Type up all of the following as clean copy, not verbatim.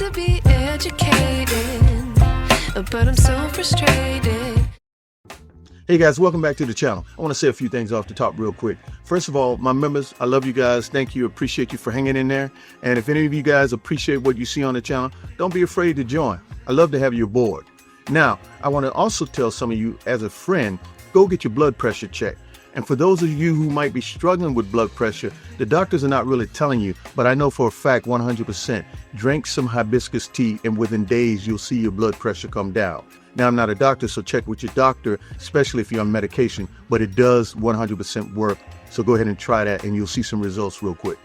to be educated, but I'm so frustrated. Hey guys, welcome back to the channel. I want to say a few things off the top real quick. First of all, my members, I love you guys. Thank you. Appreciate you for hanging in there. And if any of you guys appreciate what you see on the channel, don't be afraid to join. I love to have you aboard. Now, I want to also tell some of you as a friend, go get your blood pressure checked. And for those of you who might be struggling with blood pressure, the doctors are not really telling you, but I know for a fact 100%, drink some hibiscus tea and within days you'll see your blood pressure come down. Now, I'm not a doctor, so check with your doctor, especially if you're on medication, but it does 100% work. So go ahead and try that and you'll see some results real quick.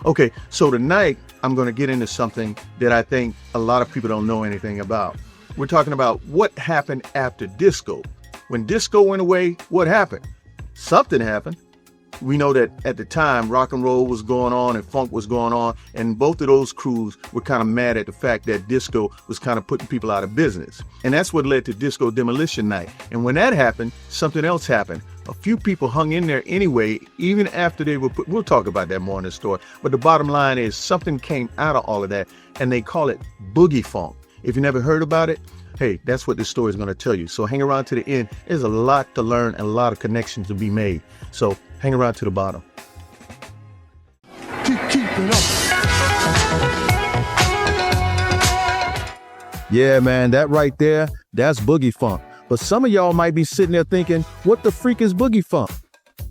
Okay, so tonight I'm going to get into something that I think a lot of people don't know anything about. We're talking about what happened after disco. When disco went away, what happened? Something happened. We know that at the time, rock and roll was going on and funk was going on, and both of those crews were kind of mad at the fact that disco was kind of putting people out of business. And that's what led to Disco Demolition Night. And when that happened, something else happened. A few people hung in there anyway, even after they were put. We'll talk about that more in the story. But the bottom line is something came out of all of that, and they call it Boogie Funk. If you never heard about it, hey, that's what this story is going to tell you. So hang around to the end. There's a lot to learn and a lot of connections to be made. So hang around to the bottom. Keep it up. Yeah, man, that right there, that's Boogie Funk. But some of y'all might be sitting there thinking, what the freak is Boogie Funk?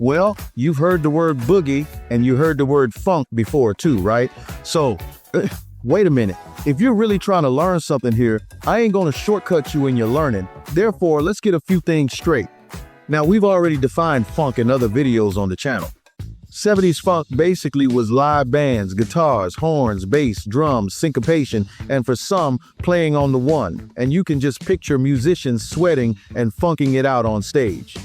Well, you've heard the word boogie and you heard the word funk before too, right? So, wait a minute. If you're really trying to learn something here, I ain't gonna shortcut you in your learning. Therefore, let's get a few things straight. Now, we've already defined funk in other videos on the channel. 70s funk basically was live bands, guitars, horns, bass, drums, syncopation, and for some, playing on the one. And you can just picture musicians sweating and funking it out on stage.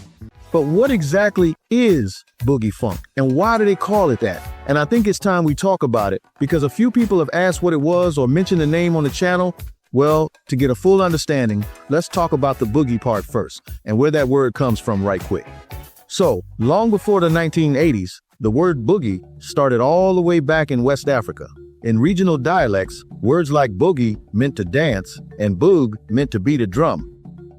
But what exactly is Boogie Funk, and why do they call it that? And I think it's time we talk about it, because a few people have asked what it was or mentioned the name on the channel. Well, to get a full understanding, let's talk about the boogie part first, and where that word comes from right quick. So, long before the 1980s, the word boogie started all the way back in West Africa. In regional dialects, words like boogie meant to dance, and boog meant to beat a drum.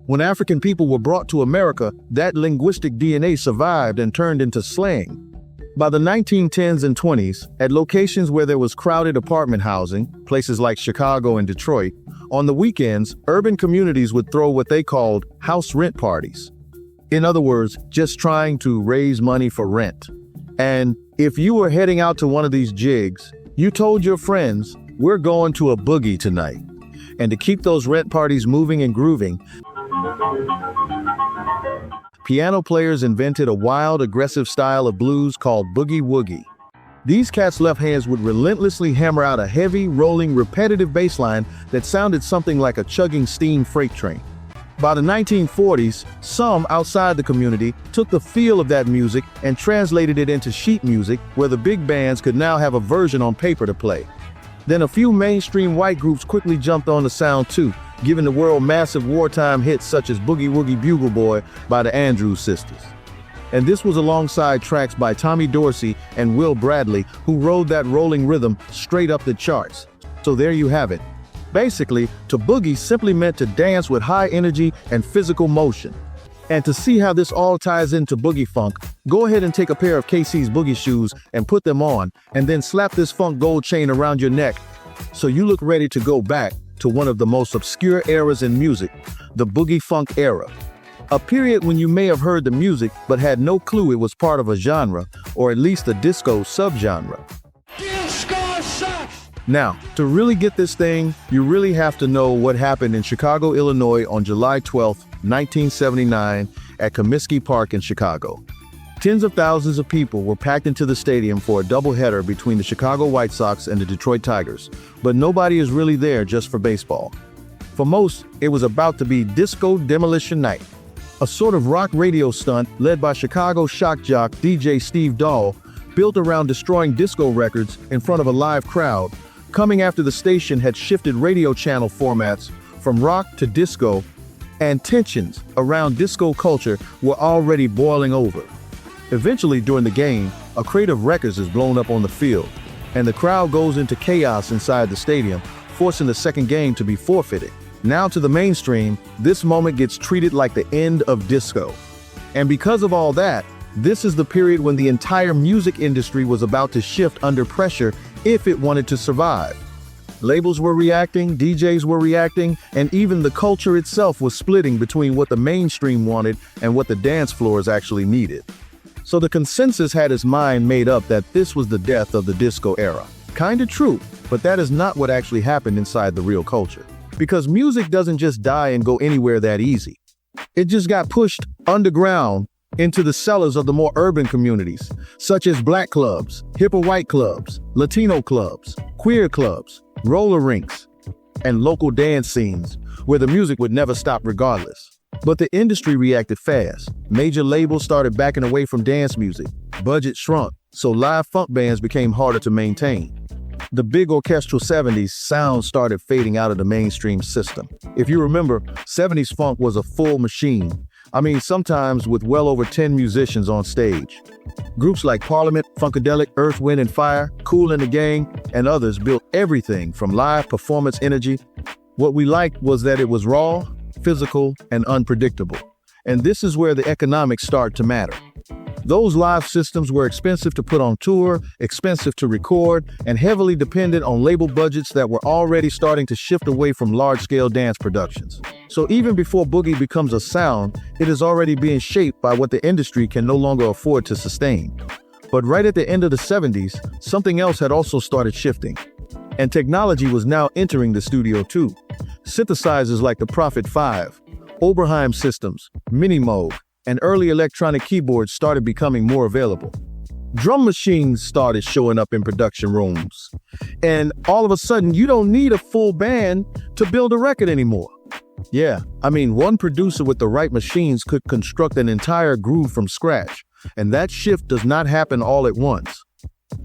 When African people were brought to America, that linguistic DNA survived and turned into slang. By the 1910s and 20s, at locations where there was crowded apartment housing, places like Chicago and Detroit, on the weekends, urban communities would throw what they called house rent parties. In other words, just trying to raise money for rent. And if you were heading out to one of these jigs, you told your friends, we're going to a boogie tonight. And to keep those rent parties moving and grooving, piano players invented a wild, aggressive style of blues called boogie woogie. These cats' left hands would relentlessly hammer out a heavy, rolling, repetitive bass line that sounded something like a chugging steam freight train. By the 1940s, some outside the community took the feel of that music and translated it into sheet music, where the big bands could now have a version on paper to play. Then a few mainstream white groups quickly jumped on the sound too, giving the world massive wartime hits such as Boogie Woogie Bugle Boy by the Andrews Sisters. And this was alongside tracks by Tommy Dorsey and Will Bradley, who rode that rolling rhythm straight up the charts. So there you have it. Basically, to boogie simply meant to dance with high energy and physical motion. And to see how this all ties into Boogie Funk, go ahead and take a pair of KC's Boogie shoes and put them on, and then slap this funk gold chain around your neck so you look ready to go back to one of the most obscure eras in music, the Boogie Funk era. A period when you may have heard the music but had no clue it was part of a genre, or at least a disco subgenre. Disco sucks! Now, to really get this thing, you really have to know what happened in Chicago, Illinois on July 12th, 1979 at Comiskey Park in Chicago. Tens of thousands of people were packed into the stadium for a doubleheader between the Chicago White Sox and the Detroit Tigers, but nobody is really there just for baseball. For most, it was about to be Disco Demolition Night, a sort of rock radio stunt led by Chicago shock jock DJ Steve Dahl, built around destroying disco records in front of a live crowd, coming after the station had shifted radio channel formats from rock to disco, and tensions around disco culture were already boiling over. Eventually, during the game, a crate of records is blown up on the field, and the crowd goes into chaos inside the stadium, forcing the second game to be forfeited. Now to the mainstream, this moment gets treated like the end of disco. And because of all that, this is the period when the entire music industry was about to shift under pressure if it wanted to survive. Labels were reacting, DJs were reacting, and even the culture itself was splitting between what the mainstream wanted and what the dance floors actually needed. So the consensus had its mind made up that this was the death of the disco era. Kinda true, but that is not what actually happened inside the real culture. Because music doesn't just die and go anywhere that easy. It just got pushed underground into the cellars of the more urban communities, such as black clubs, hipper white clubs, Latino clubs, queer clubs, roller rinks, and local dance scenes where the music would never stop regardless. But the industry reacted fast. Major labels started backing away from dance music. Budget shrunk, so live funk bands became harder to maintain. The big orchestral 70s sound started fading out of the mainstream system. If you remember, 70s funk was a full machine. Sometimes with well over 10 musicians on stage. Groups like Parliament, Funkadelic, Earth, Wind & Fire, Kool and the Gang, and others built everything from live performance energy. What we liked was that it was raw, physical, and unpredictable. And this is where the economics start to matter. Those live systems were expensive to put on tour, expensive to record, and heavily dependent on label budgets that were already starting to shift away from large-scale dance productions. So even before Boogie becomes a sound, it is already being shaped by what the industry can no longer afford to sustain. But right at the end of the 70s, something else had also started shifting. And technology was now entering the studio too. Synthesizers like the Prophet 5, Oberheim systems, Minimoog, and early electronic keyboards started becoming more available. Drum machines started showing up in production rooms. And all of a sudden, you don't need a full band to build a record anymore. One producer with the right machines could construct an entire groove from scratch. And that shift does not happen all at once.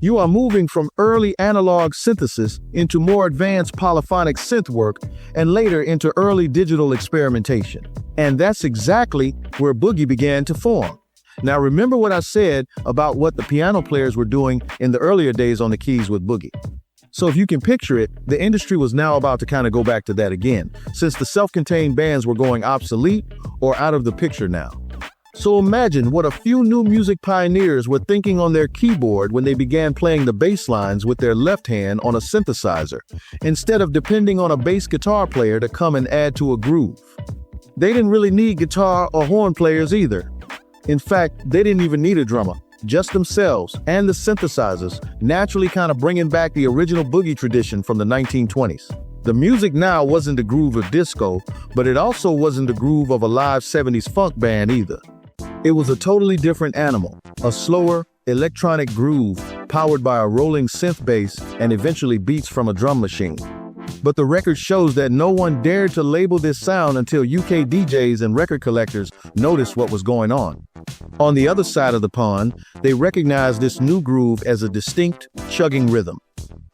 You are moving from early analog synthesis into more advanced polyphonic synth work and later into early digital experimentation. And that's exactly where Boogie began to form. Now remember what I said about what the piano players were doing in the earlier days on the keys with Boogie. So if you can picture it, the industry was now about to kind of go back to that again, since the self-contained bands were going obsolete or out of the picture now. So imagine what a few new music pioneers were thinking on their keyboard when they began playing the bass lines with their left hand on a synthesizer, instead of depending on a bass guitar player to come and add to a groove. They didn't really need guitar or horn players either. In fact, they didn't even need a drummer, just themselves and the synthesizers, naturally kind of bringing back the original boogie tradition from the 1920s. The music now wasn't the groove of disco, but it also wasn't the groove of a live 70s funk band either. It was a totally different animal, a slower, electronic groove powered by a rolling synth bass and eventually beats from a drum machine. But the record shows that no one dared to label this sound until UK DJs and record collectors noticed what was going on. On the other side of the pond, they recognized this new groove as a distinct, chugging rhythm.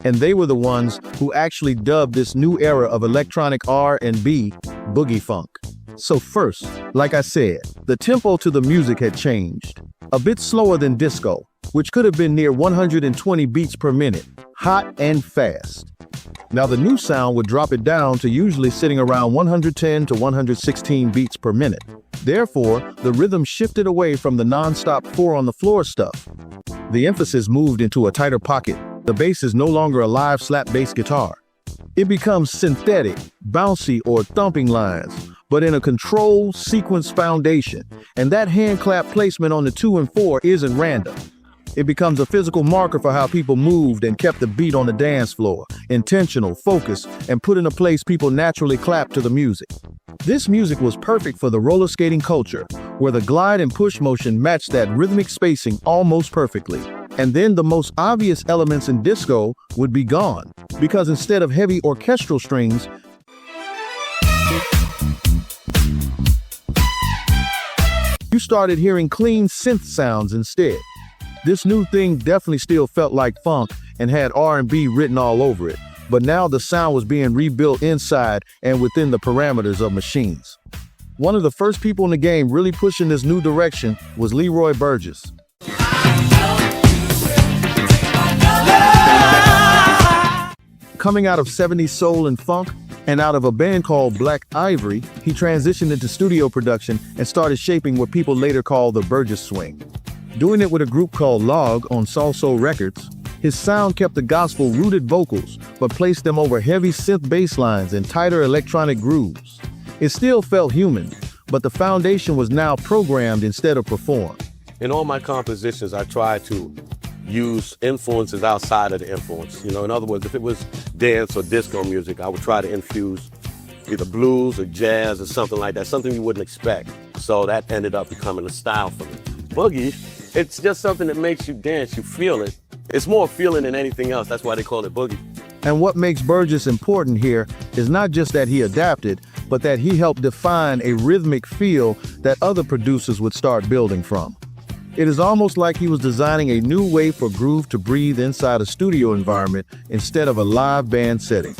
And they were the ones who actually dubbed this new era of electronic R&B Boogie Funk. So first, like I said, the tempo to the music had changed. A bit slower than disco, which could have been near 120 beats per minute, hot and fast. Now the new sound would drop it down to usually sitting around 110 to 116 beats per minute. Therefore, the rhythm shifted away from the non-stop four-on-the-floor stuff. The emphasis moved into a tighter pocket. The bass is no longer a live slap bass guitar. It becomes synthetic, bouncy, or thumping lines, but in a controlled sequence foundation. And that hand clap placement on the 2 and 4 isn't random. It becomes a physical marker for how people moved and kept the beat on the dance floor, intentional, focused, and put in a place people naturally clap to the music. This music was perfect for the roller skating culture, where the glide and push motion matched that rhythmic spacing almost perfectly. And then the most obvious elements in disco would be gone, because instead of heavy orchestral strings, you started hearing clean synth sounds instead. This new thing definitely still felt like funk and had R&B written all over it, but now the sound was being rebuilt inside and within the parameters of machines. One of the first people in the game really pushing this new direction was Leroy Burgess. Coming out of 70s soul and funk, and out of a band called Black Ivory, he transitioned into studio production and started shaping what people later called the Burgess swing. Doing it with a group called Log on Salsoul Records, his sound kept the gospel-rooted vocals, but placed them over heavy synth bass lines and tighter electronic grooves. It still felt human, but the foundation was now programmed instead of performed. In all my compositions, I try to use influences outside of the influence. In other words, if it was dance or disco music, I would try to infuse either blues or jazz or something like that, something you wouldn't expect. So that ended up becoming a style for me. Boogie, it's just something that makes you dance, you feel it. It's more feeling than anything else. That's why they call it boogie. And what makes Burgess important here is not just that he adapted, but that he helped define a rhythmic feel that other producers would start building from. It is almost like he was designing a new way for groove to breathe inside a studio environment instead of a live band setting.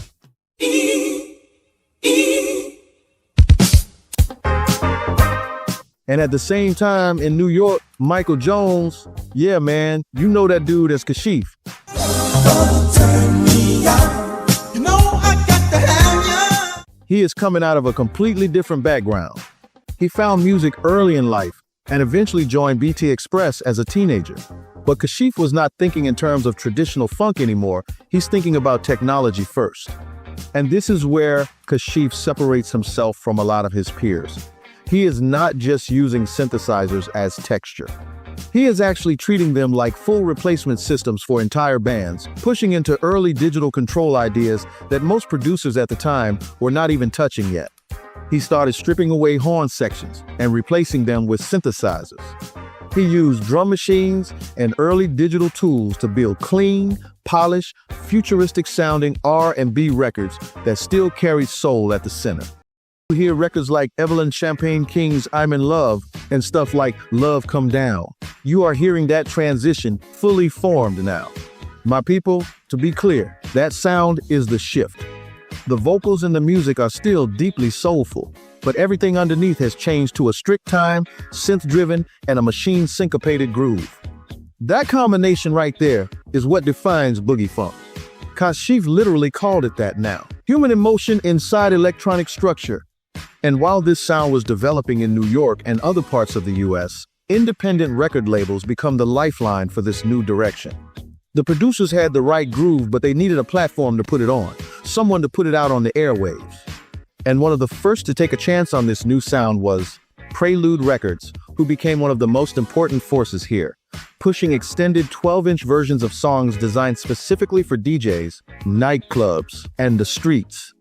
And at the same time, in New York, Michael Jones, yeah, man, you know that dude as Kashif. He is coming out of a completely different background. He found music early in life and eventually joined BT Express as a teenager. But Kashif was not thinking in terms of traditional funk anymore. He's thinking about technology first. And this is where Kashif separates himself from a lot of his peers. He is not just using synthesizers as texture. He is actually treating them like full replacement systems for entire bands, pushing into early digital control ideas that most producers at the time were not even touching yet. He started stripping away horn sections and replacing them with synthesizers. He used drum machines and early digital tools to build clean, polished, futuristic-sounding R&B records that still carry soul at the center. You hear records like Evelyn Champagne King's I'm in Love and stuff like Love Come Down. You are hearing that transition fully formed now. My people, to be clear, that sound is the shift. The vocals and the music are still deeply soulful, but everything underneath has changed to a strict time, synth-driven, and a machine-syncopated groove. That combination right there is what defines Boogie Funk. Kashif literally called it that now. Human emotion inside electronic structure. And while this sound was developing in New York and other parts of the US, independent record labels become the lifeline for this new direction. The producers had the right groove, but they needed a platform to put it on, someone to put it out on the airwaves. And one of the first to take a chance on this new sound was Prelude Records, who became one of the most important forces here, pushing extended 12-inch versions of songs designed specifically for DJs, nightclubs, and the streets.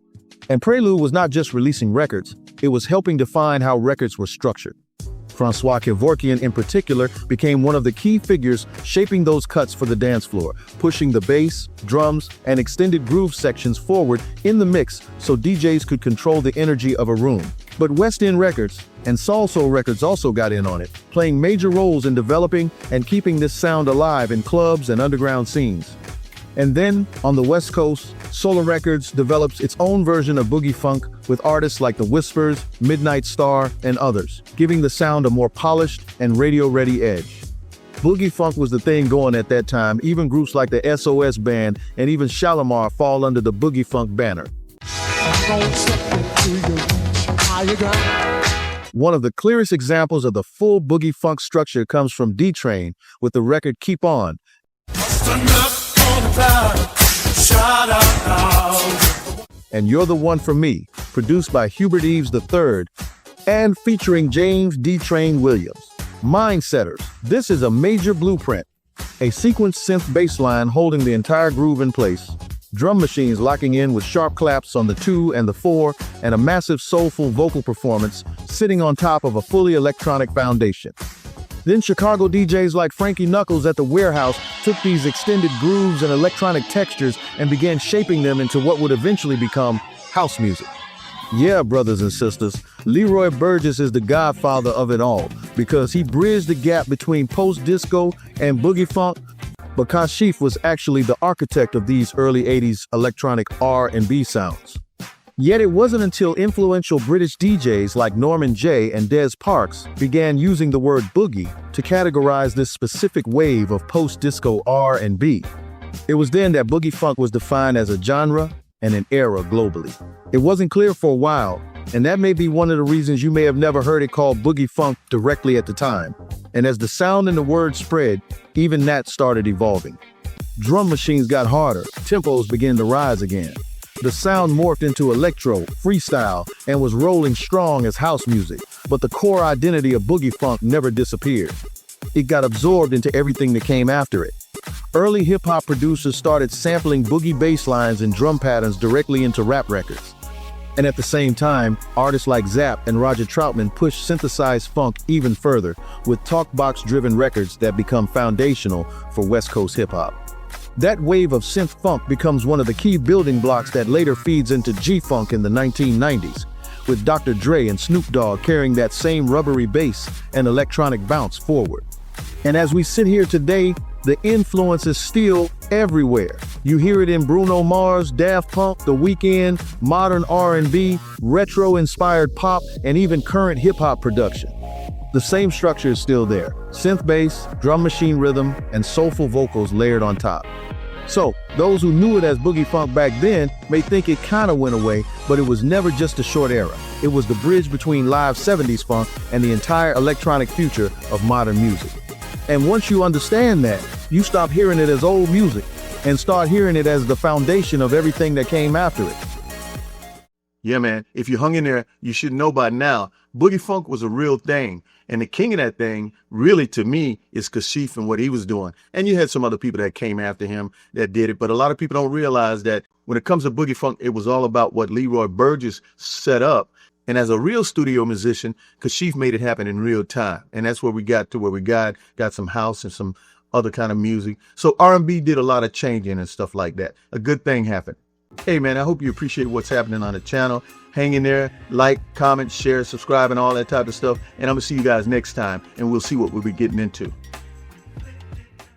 And Prelude was not just releasing records, it was helping define how records were structured. Francois Kevorkian in particular became one of the key figures shaping those cuts for the dance floor, pushing the bass, drums, and extended groove sections forward in the mix so DJs could control the energy of a room. But West End Records and Salsoul Records also got in on it, playing major roles in developing and keeping this sound alive in clubs and underground scenes. And then, on the West Coast, Solar Records develops its own version of Boogie Funk with artists like The Whispers, Midnight Star, and others, giving the sound a more polished and radio-ready edge. Boogie Funk was the thing going at that time. Even groups like the SOS Band and even Shalimar fall under the Boogie Funk banner. One of the clearest examples of the full Boogie Funk structure comes from D-Train with the record Keep On. And You're the One for Me, produced by Hubert Eaves the Third and featuring James D. Train Williams. Mindsetters, this is a major blueprint. A sequenced synth bass line holding the entire groove in place, drum machines locking in with sharp claps on the 2 and the 4, and a massive soulful vocal performance sitting on top of a fully electronic foundation. Then Chicago DJs like Frankie Knuckles at the Warehouse took these extended grooves and electronic textures and began shaping them into what would eventually become house music. Yeah, brothers and sisters, Leroy Burgess is the godfather of it all because he bridged the gap between post-disco and boogie funk, but Kashif was actually the architect of these early 80s electronic R&B sounds. Yet it wasn't until influential British DJs like Norman Jay and Des Parks began using the word boogie to categorize this specific wave of post-disco R&B. It was then that Boogie Funk was defined as a genre and an era globally. It wasn't clear for a while, and that may be one of the reasons you may have never heard it called Boogie Funk directly at the time. And as the sound and the word spread, even that started evolving. Drum machines got harder, tempos began to rise again. The sound morphed into electro, freestyle, and was rolling strong as house music, but the core identity of Boogie Funk never disappeared. It got absorbed into everything that came after it. Early hip-hop producers started sampling boogie bass lines and drum patterns directly into rap records. And at the same time, artists like Zapp and Roger Troutman pushed synthesized funk even further, with talkbox-driven records that become foundational for West Coast hip-hop. That wave of synth funk becomes one of the key building blocks that later feeds into G-Funk in the 1990s, with Dr. Dre and Snoop Dogg carrying that same rubbery bass and electronic bounce forward. And as we sit here today, the influence is still everywhere. You hear it in Bruno Mars, Daft Punk, The Weeknd, modern R&B, retro-inspired pop, and even current hip-hop production. The same structure is still there: synth bass, drum machine rhythm, and soulful vocals layered on top. So, those who knew it as Boogie Funk back then may think it kinda went away, but it was never just a short era. It was the bridge between live 70s funk and the entire electronic future of modern music. And once you understand that, you stop hearing it as old music and start hearing it as the foundation of everything that came after it. Yeah, man, if you hung in there, you should know by now, Boogie Funk was a real thing. And the king of that thing, really, to me, is Kashif and what he was doing. And you had some other people that came after him that did it. But a lot of people don't realize that when it comes to Boogie Funk, it was all about what Leroy Burgess set up. And as a real studio musician, Kashif made it happen in real time. And that's where we got to where we got some house and some other kind of music. So R&B did a lot of changing and stuff like that. A good thing happened. Hey, man, I hope you appreciate what's happening on the channel. Hang in there, like, comment, share, subscribe, and all that type of stuff. And I'm going to see you guys next time, and we'll see what we'll be getting into.